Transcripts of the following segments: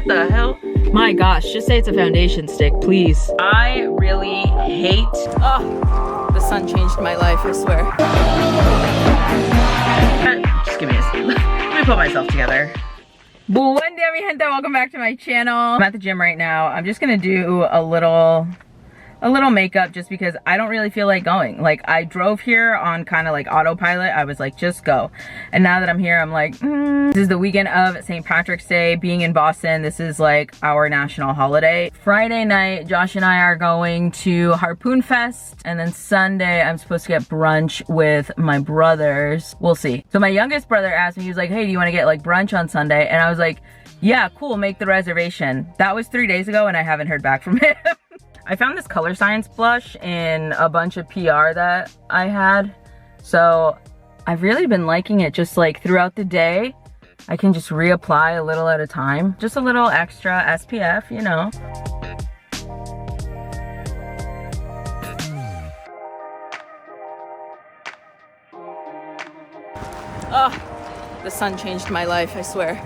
What the hell? My gosh, just say it's a foundation stick, please. I really hate, Oh, the sun changed my life, I swear. just give me a second. Let me put myself together. Buen dia, mi gente, welcome back to my channel. I'm at the gym right now. I'm just gonna do a little makeup just because I don't really feel like going. Like, I drove here on kind of like autopilot. I was like, just go. And now that I'm here, I'm like, This is the weekend of St. Patrick's Day. Being in Boston, this is like our national holiday. Friday night, Josh and I are going to Harpoon Fest. And then Sunday, I'm supposed to get brunch with my brothers. We'll see. So my youngest brother asked me, he was like, hey, do you want to get like brunch on Sunday? And I was like, yeah, cool, make the reservation. That was 3 days ago and I haven't heard back from him. I found this Color Science blush in a bunch of PR that I had. So I've really been liking it just like throughout the day. I can just reapply a little at a time. Just a little extra SPF, you know. Oh, the sun changed my life, I swear.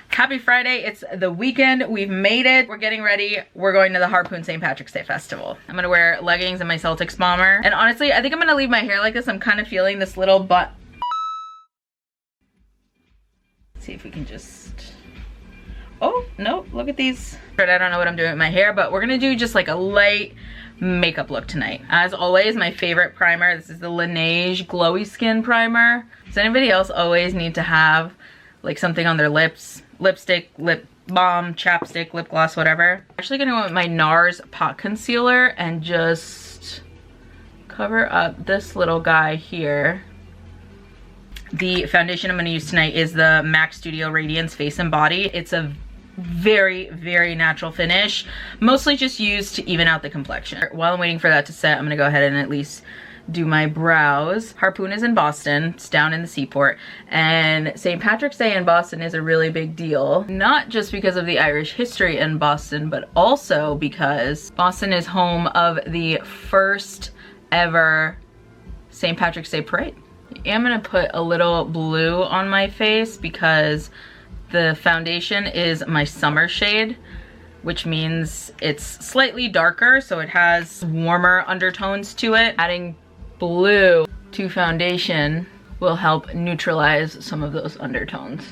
Happy Friday, it's the weekend, we've made it. We're getting ready, we're going to the Harpoon St. Patrick's Day Festival. I'm gonna wear leggings and my Celtics bomber. And honestly, I think I'm gonna leave my hair like this. I'm kind of feeling this little butt. Let's see if we can just, oh, no, look at these. I don't know what I'm doing with my hair, but we're gonna do just like a light makeup look tonight. As always, my favorite primer, this is the Laneige Glowy Skin Primer. Does anybody else always need to have like something on their lips? Lipstick, lip balm, chapstick, lip gloss, whatever. I'm actually gonna go with my NARS Pot Concealer and just cover up this little guy here. The foundation I'm gonna use tonight is the MAC Studio Radiance Face and Body. It's a very, very natural finish, mostly just used to even out the complexion. While I'm waiting for that to set, I'm gonna go ahead and at least do my brows. Harpoon is in Boston, it's down in the seaport, and St. Patrick's Day in Boston is a really big deal. Not just because of the Irish history in Boston, but also because Boston is home of the first ever St. Patrick's Day parade. I'm gonna put a little blue on my face because the foundation is my summer shade, which means it's slightly darker, so it has warmer undertones to it. Adding blue to foundation will help neutralize some of those undertones.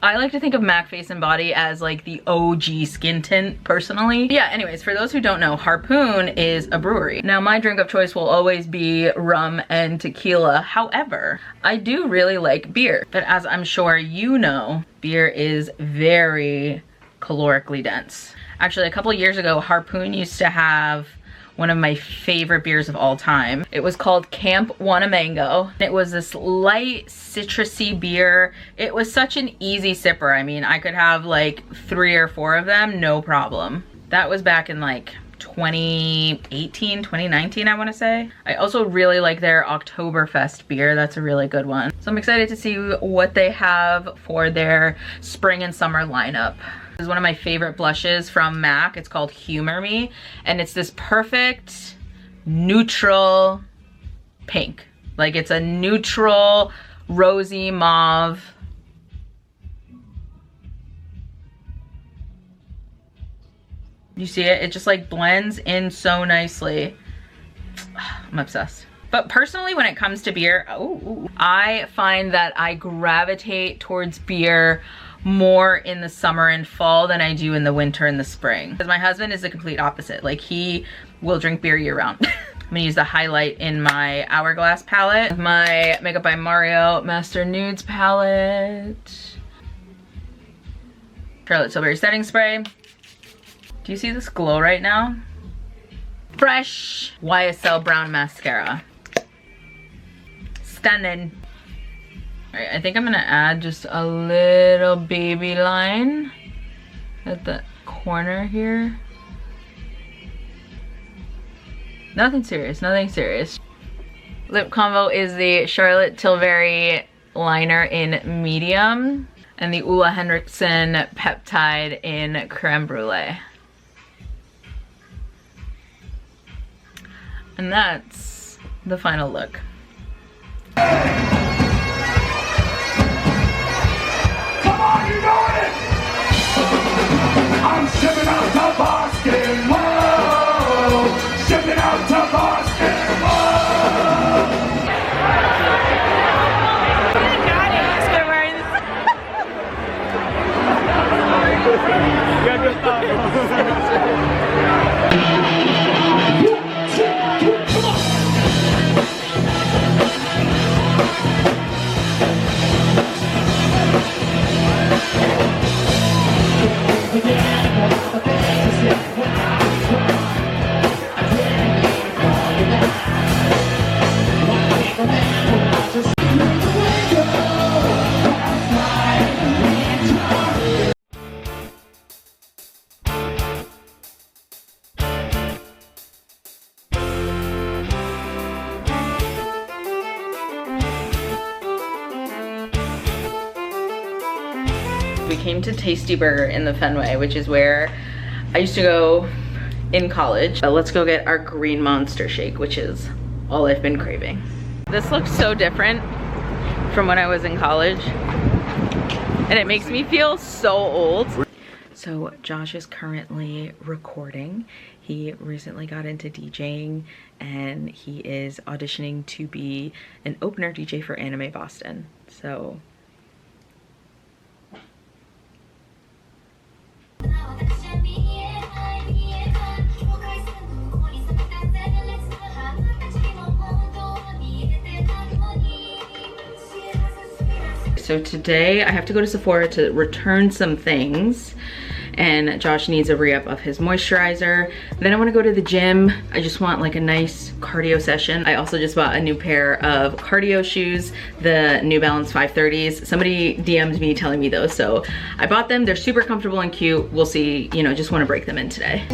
I like to think of MAC Face and Body as like the OG skin tint personally. Yeah, anyways, for those who don't know, Harpoon is a brewery. Now my drink of choice will always be rum and tequila. However, I do really like beer, but as I'm sure you know, beer is very calorically dense. Actually, a couple years ago, Harpoon used to have one of my favorite beers of all time. It was called Camp Wanamango. It was this light citrusy beer. It was such an easy sipper. I mean, I could have like 3 or 4 of them, no problem. That was back in like 2018, 2019, I wanna say. I also really like their Oktoberfest beer. That's a really good one. So I'm excited to see what they have for their spring and summer lineup. This is one of my favorite blushes from MAC. It's called Humor Me, and it's this perfect neutral pink. Like, it's a neutral rosy mauve. You see it? It just like blends in so nicely. I'm obsessed. But personally, when it comes to beer, I find that I gravitate towards beer more in the summer and fall than I do in the winter and the spring. Because my husband is the complete opposite. Like, he will drink beer year round. I'm gonna use the highlight in my Hourglass palette. My Makeup by Mario Master Nudes palette. Charlotte Tilbury setting spray. Do you see this glow right now? Fresh YSL brown mascara. Stunning. All right, I think I'm gonna add just a little baby line at the corner here. Nothing serious, nothing serious. Lip combo is the Charlotte Tilbury liner in medium and the Ulla Henriksen peptide in creme brulee. And that's the final look. Ya yo estaba. We came to Tasty Burger in the Fenway, which is where I used to go in college. Let's go get our green monster shake, which is all I've been craving. This looks so different from when I was in college, and it makes me feel so old. So Josh is currently recording. He recently got into DJing and he is auditioning to be an opener DJ for Anime Boston. So today I have to go to Sephora to return some things, and Josh needs a re-up of his moisturizer. Then I want to go to the gym. I just want like a nice cardio session. I also just bought a new pair of cardio shoes, the New Balance 530s. Somebody DM'd me telling me those, so I bought them. They're super comfortable and cute. We'll see, you know, just want to break them in today.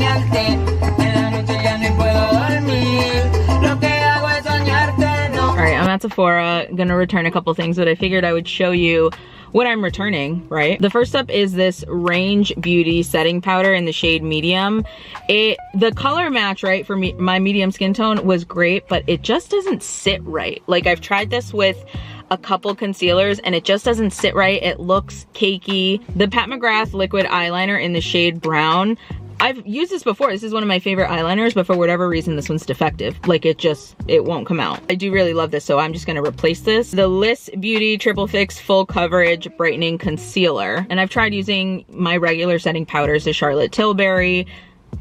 Alright, I'm at Sephora, gonna return a couple things, but I figured I would show you what I'm returning, right? The first up is this Range Beauty setting powder in the shade medium. The color match, right, for me, my medium skin tone was great, but it just doesn't sit right. Like, I've tried this with a couple concealers and it just doesn't sit right. It looks cakey. The Pat McGrath liquid eyeliner in the shade brown, I've used this before. This is one of my favorite eyeliners, but for whatever reason, this one's defective. Like, it won't come out. I do really love this, so I'm just gonna replace this. The Liss Beauty Triple Fix Full Coverage Brightening Concealer. And I've tried using my regular setting powders, the Charlotte Tilbury,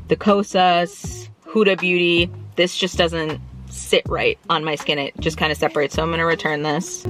the Kosas, Huda Beauty. This just doesn't sit right on my skin. It just kind of separates, so I'm gonna return this.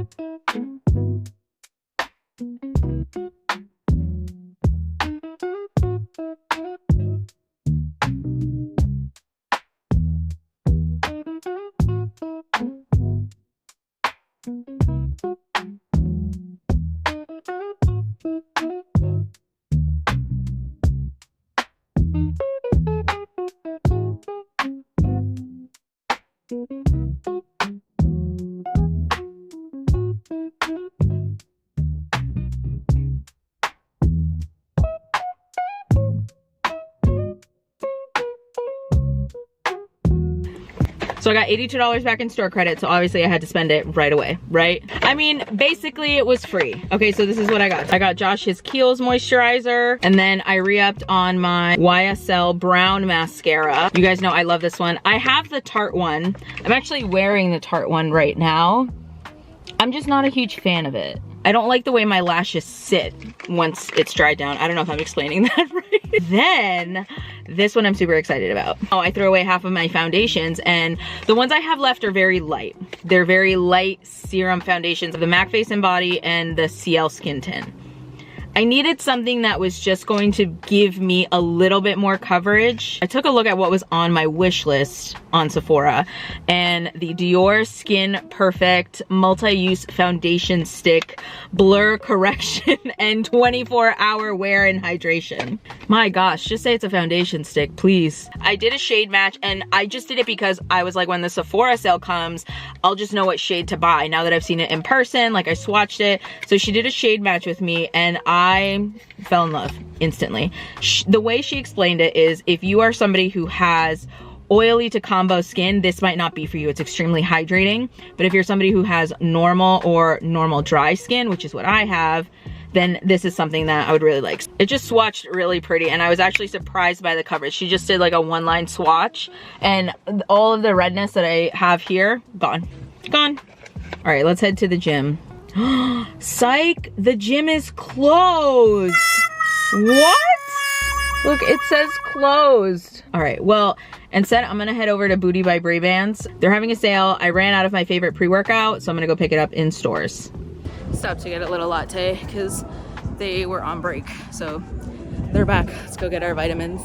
So I got $82 back in store credit, so obviously I had to spend it right away, right? I mean, basically it was free. Okay, so this is what I got. I got Josh his Kiehl's moisturizer, and then I re-upped on my YSL brown mascara. You guys know I love this one. I have the Tarte one. I'm actually wearing the Tarte one right now. I'm just not a huge fan of it. I don't like the way my lashes sit once it's dried down. I don't know if I'm explaining that right. Then, this one I'm super excited about. Oh, I threw away half of my foundations, and the ones I have left are very light. They're very light serum foundations of the MAC Face and Body and the CL Skin Tint. I needed something that was just going to give me a little bit more coverage. I took a look at what was on my wish list on Sephora, and the Dior Skin Perfect Multi-Use Foundation Stick Blur Correction and 24-hour wear and hydration. My gosh, just say it's a foundation stick, please. I did a shade match, and I just did it because I was like, when the Sephora sale comes, I'll just know what shade to buy now that I've seen it in person. Like, I swatched it. So she did a shade match with me, and I fell in love instantly. The way she explained it is, if you are somebody who has oily to combo skin, this might not be for you. It's extremely hydrating. But if you're somebody who has normal or normal dry skin, which is what I have, then this is something that I would really like. It just swatched really pretty, and I was actually surprised by the coverage. She just did like a one-line swatch, and all of the redness that I have here, gone. Gone. All right, let's head to the gym. Psych, the gym is closed. What? Look, it says closed. All right, well, instead I'm gonna head over to Booty by Brave Bands. They're having a sale. I ran out of my favorite pre-workout, so I'm gonna go pick it up in stores. Stopped to get a little latte because they were on break. So they're back. Let's go get our vitamins.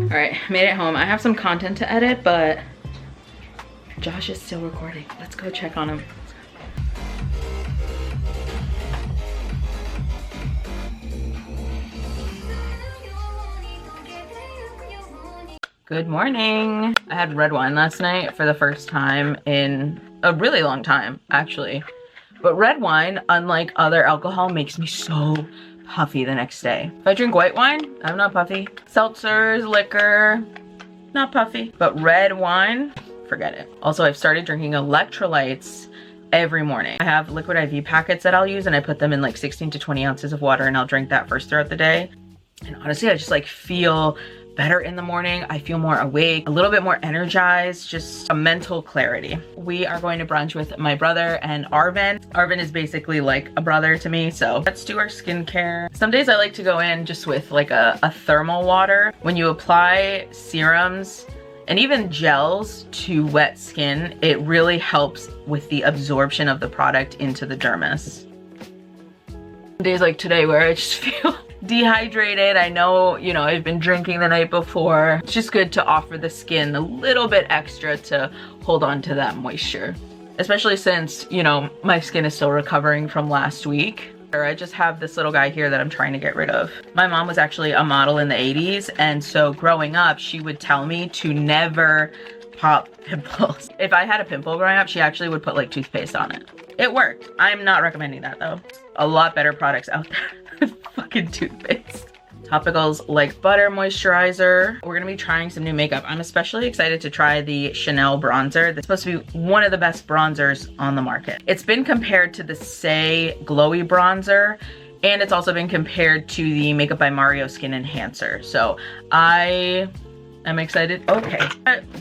All right, made it home. I have some content to edit, but Josh is still recording. Let's go check on him. Good morning. I had red wine last night for the first time in a really long time, actually. But red wine, unlike other alcohol, makes me so puffy the next day. If I drink white wine, I'm not puffy. Seltzers, liquor, not puffy. But red wine, forget it. Also, I've started drinking electrolytes every morning. I have liquid IV packets that I'll use, and I put them in like 16 to 20 ounces of water, and I'll drink that first throughout the day. And honestly, I just like feel better in the morning. I feel more awake, a little bit more energized, just a mental clarity. We are going to brunch with my brother and Arvin. Arvin is basically like a brother to me, so let's do our skincare. Some days I like to go in just with like a thermal water. When you apply serums and even gels to wet skin, it really helps with the absorption of the product into the dermis. Days like today where I just feel dehydrated. I know, you know, I've been drinking the night before. It's just good to offer the skin a little bit extra to hold on to that moisture. Especially since, you know, my skin is still recovering from last week. I just have this little guy here that I'm trying to get rid of. My mom was actually a model in the 80s, and so growing up, she would tell me to never pop pimples. If I had a pimple growing up, she actually would put like toothpaste on it. It worked. I'm not recommending that though. A lot better products out there than fucking toothpaste. Topicals like butter moisturizer. We're gonna be trying some new makeup. I'm especially excited to try the Chanel bronzer. That's supposed to be one of the best bronzers on the market. It's been compared to the Say Glowy bronzer, and it's also been compared to the Makeup by Mario Skin Enhancer. So I'm excited. Okay,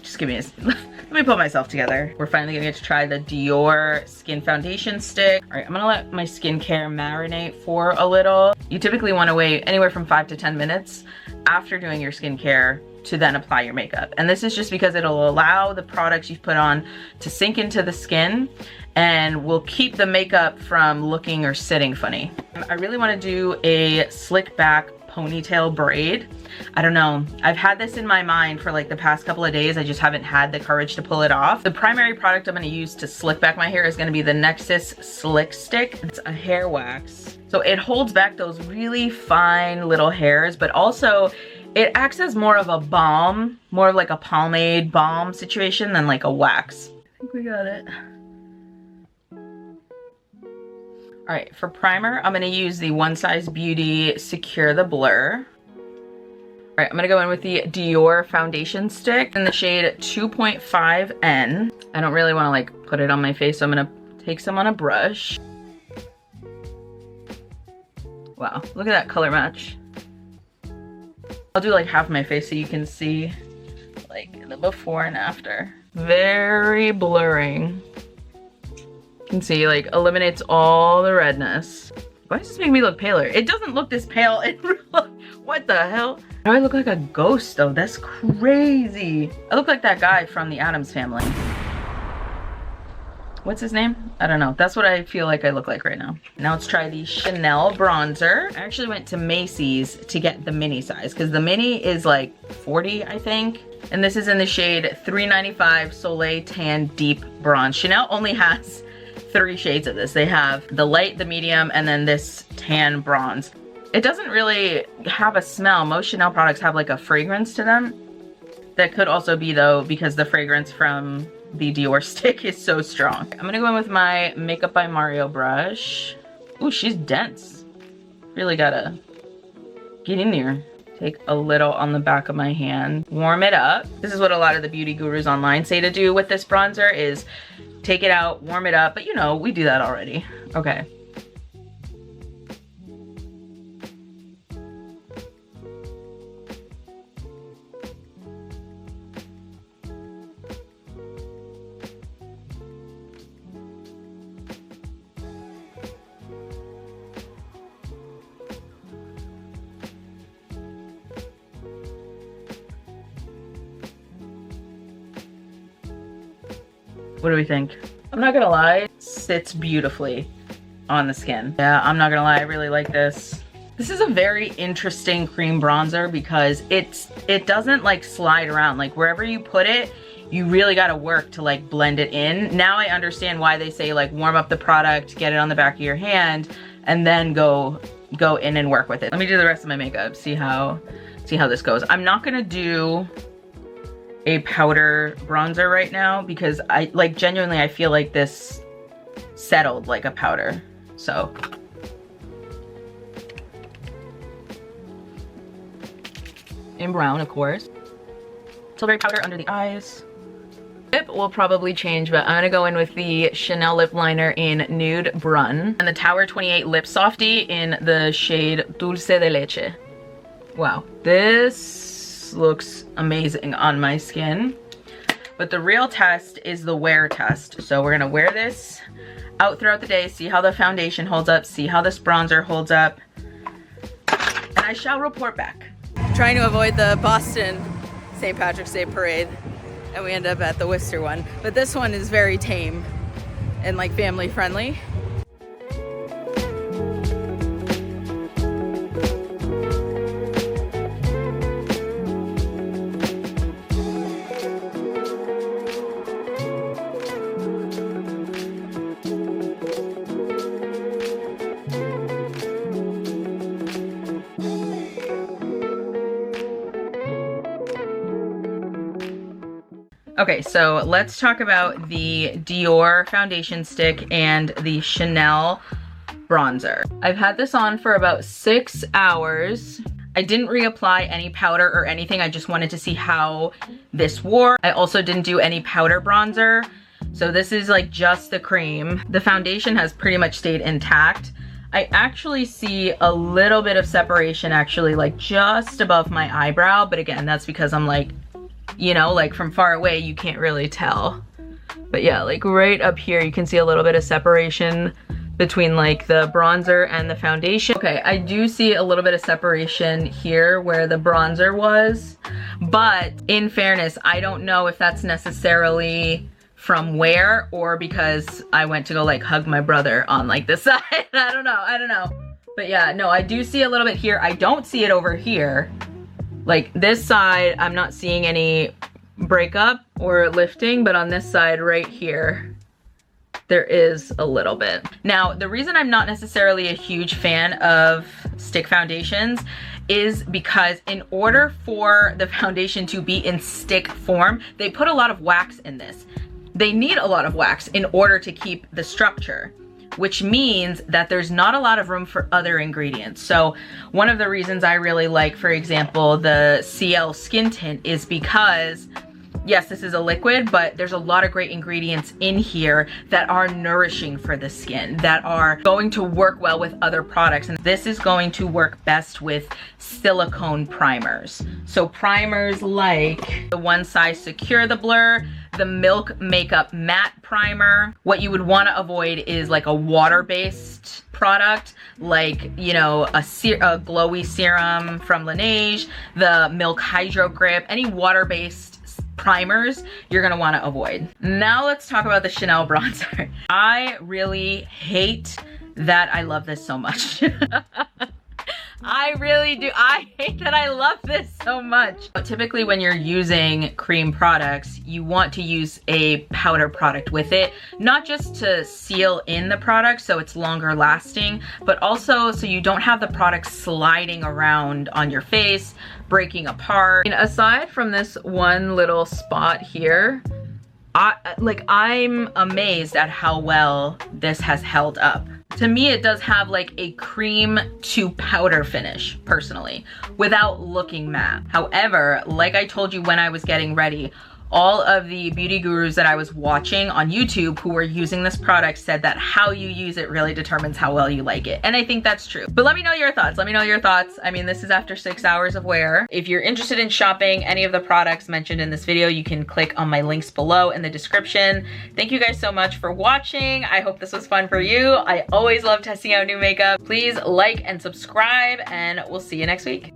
just give me a, let me put myself together. We're finally gonna get to try the Dior Skin Foundation Stick. All right, I'm gonna let my skincare marinate for a little. You typically wanna wait anywhere from 5 to 10 minutes after doing your skincare to then apply your makeup. And this is just because it'll allow the products you've put on to sink into the skin and will keep the makeup from looking or sitting funny. I really wanna do a slick back ponytail braid. I don't know, I've had this in my mind for like the past couple of days. I just haven't had the courage to pull it off. The primary product I'm going to use to slick back my hair is going to be the Nexus Slick Stick. It's a hair wax. So it holds back those really fine little hairs, but also it acts as more of a balm, more of like a pomade balm situation than like a wax. I think we got it. All right, for primer, I'm gonna use the One Size Beauty Secure the Blur. All right, I'm gonna go in with the Dior Foundation Stick in the shade 2.5N. I don't really wanna like put it on my face, so I'm gonna take some on a brush. Wow, look at that color match. I'll do like half my face so you can see like the before and after. Very blurring. You can see like eliminates all the redness. Why does this make me look paler? It doesn't look this pale in real life. What the hell? How do I look like a ghost though? That's crazy. I look like that guy from the Addams Family. What's his name? I don't know. That's what I feel like I look like right now. Now let's try the Chanel bronzer. I actually went to Macy's to get the mini size because the mini is like 40, I think. And this is in the shade 395 Soleil Tan Deep Bronze. Chanel only has 3 shades of this. They have the light, the medium, and then this tan bronze. It doesn't really have a smell. Most Chanel products have like a fragrance to them. That could also be though because the fragrance from the Dior stick is so strong. I'm gonna go in with my Makeup by Mario brush. Ooh, she's dense. Really gotta get in there. Take a little on the back of my hand, warm it up. This is what a lot of the beauty gurus online say to do with this bronzer is take it out, warm it up, but you know, we do that already. Okay. What do we think? I'm not gonna lie, sits beautifully on the skin. Yeah, I'm not gonna lie, I really like this. This is a very interesting cream bronzer because it doesn't like slide around. Like wherever you put it, you really gotta work to like blend it in. Now I understand why they say like warm up the product, get it on the back of your hand, and then go in and work with it. Let me do the rest of my makeup, see how this goes. I'm not gonna do a powder bronzer right now because I like genuinely I feel like this settled like a powder. So in brown, of course. Still very powder under the eyes. Lip will probably change, but I'm gonna go in with the Chanel lip liner in Nude Brun and the Tower 28 Lip Softy in the shade Dulce de Leche. Wow, this looks amazing on my skin. But the real test is the wear test. So we're gonna wear this out throughout the day, see how the foundation holds up, see how this bronzer holds up, and I shall report back. Trying to avoid the Boston St. Patrick's Day parade, and we end up at the Worcester one. But this one is very tame and like family friendly. Okay, so let's talk about the Dior foundation stick and the Chanel bronzer. I've had this on for about 6 hours. I didn't reapply any powder or anything. I just wanted to see how this wore. I also didn't do any powder bronzer. So this is like just the cream. The foundation has pretty much stayed intact. I actually see a little bit of separation actually like just above my eyebrow. But again, that's because I'm like, you know, like from far away, you can't really tell. But yeah, like right up here, you can see a little bit of separation between like the bronzer and the foundation. Okay, I do see a little bit of separation here where the bronzer was, but in fairness, I don't know if that's necessarily from wear or because I went to go like hug my brother on like this side. I don't know. But yeah, no, I do see a little bit here. I don't see it over here. Like this side, I'm not seeing any breakup or lifting, but on this side right here, there is a little bit. Now, the reason I'm not necessarily a huge fan of stick foundations is because in order for the foundation to be in stick form, they put a lot of wax in this. They need a lot of wax in order to keep the structure, which means that there's not a lot of room for other ingredients. So one of the reasons I really like, for example, the CL skin tint is because, yes, this is a liquid, but there's a lot of great ingredients in here that are nourishing for the skin, that are going to work well with other products. And this is going to work best with silicone primers. So primers like the One Size Secure the Blur, the Milk Makeup Matte Primer. What you would want to avoid is like a water-based product, like, you know, a glowy serum from Laneige, the Milk Hydro Grip, any water-based primers you're gonna want to avoid. Now let's talk about the Chanel bronzer. I really hate that I love this so much. I really do. I hate that I love this so much. But typically when you're using cream products, you want to use a powder product with it, not just to seal in the product so it's longer lasting, but also so you don't have the product sliding around on your face, breaking apart. And aside from this one little spot here, I'm amazed at how well this has held up. To me, it does have like a cream to powder finish, personally, without looking matte. However, like I told you when I was getting ready, all of the beauty gurus that I was watching on YouTube who were using this product said that how you use it really determines how well you like it. And I think that's true. But let me know your thoughts. Let me know your thoughts. I mean, this is after 6 hours of wear. If you're interested in shopping any of the products mentioned in this video, you can click on my links below in the description. Thank you guys so much for watching. I hope this was fun for you. I always love testing out new makeup. Please like and subscribe, and we'll see you next week.